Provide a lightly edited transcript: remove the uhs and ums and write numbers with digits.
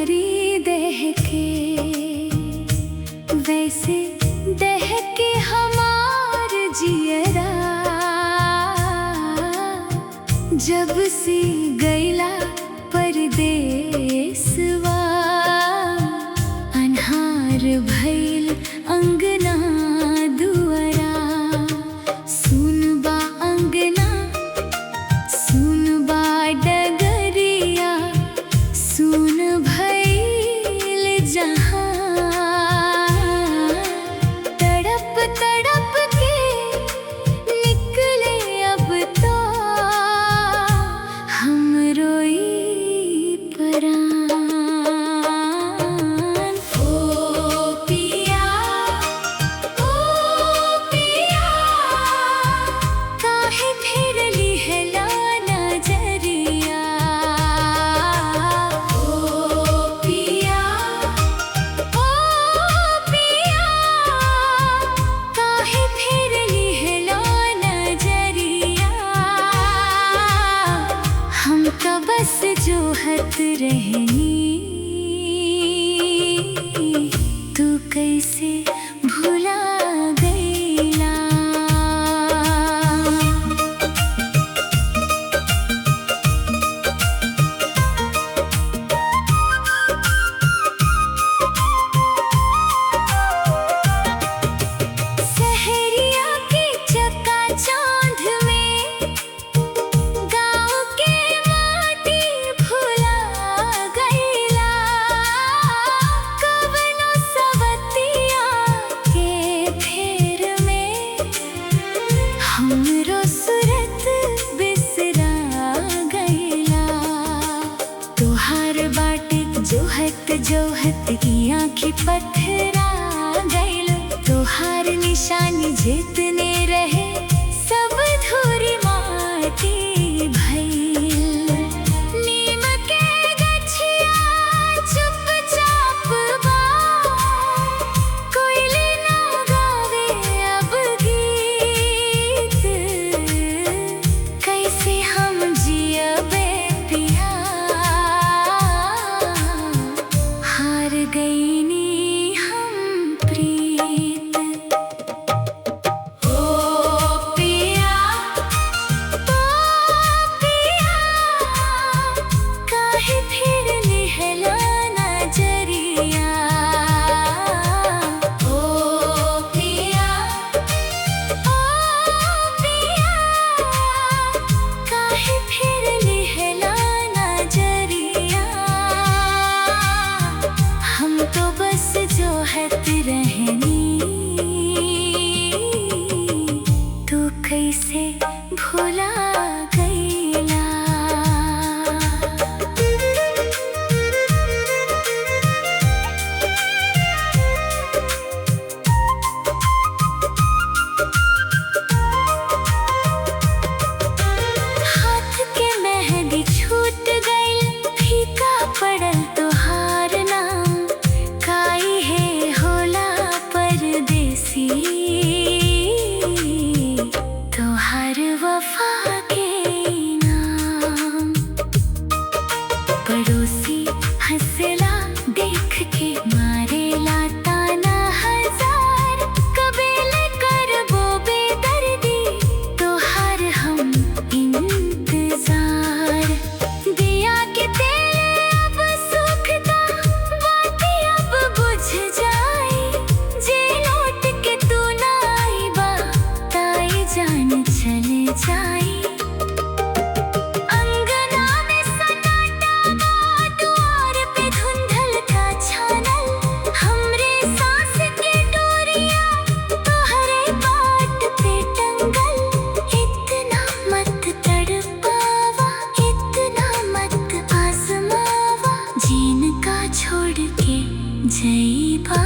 चिंगारी दहके, वैसे दहके हमार जियरा। जब सी गैला परदेसवा, अन्हार भइल अंगना दुआरा। सुनबा अंगना, सुनबा डगरिया, सुन भइल जहां। तड़प तड़प के निकले अब तो हम रोई परान। ओ पिया, ओ पिया, काहे फिर लिहला नजरिया। ओ पिया, ओ पिया, काहे फिर लिहला नजरिया। हम तो बस जोहत रहनी, तू कैसे भुला गईला। सहरिया के चकाचौंध में गाँव के माटी भुला गईला। कवनो सवतिया के फेर में हमरो सूरत बिसरा गईला। तोहार बाटे जोहत जोहत की आँखी पथरा गईल। तोहार निशानी जितने रहे सब धूरी माटी भइल। नीम के गछिया चुपचाप बा, कोइली ना गावे अब गीत। कैसे हम जियबे पिया, हार गईनी हम प्रीत। ओ पिया, ओ पिया, काहे फिर लिहला नजरिया। ओ पिया, ओ पिया, काहे फिर लिहला नजरिया। हम तो बस जोहत रहनी, तू कैसे भुला गईला। हाथ के मेहंदी छूट गई, फीका पड़ल तोहार नाम। काई है होला परदेसी, तोहार वफा के नाम। पड़ोसी हंसला देख के मारेला ताना हजार। कबीले करबो बेदर्दी, तोहार हम इंतजार। दिया के तेल अब सूखता, बाती अब बुझ जाई। जे लौट के तू ना आईबा, ताई जान चले जाई। अंगना में सन्नाटा बा, द्वार पे धुंधल का छानल। हमरे सांस के डोरिया तोहरे बाट पे टंगल। इतना मत तड़पावा, इतना मत आजमावा, जिनका छोड़ के जईबा।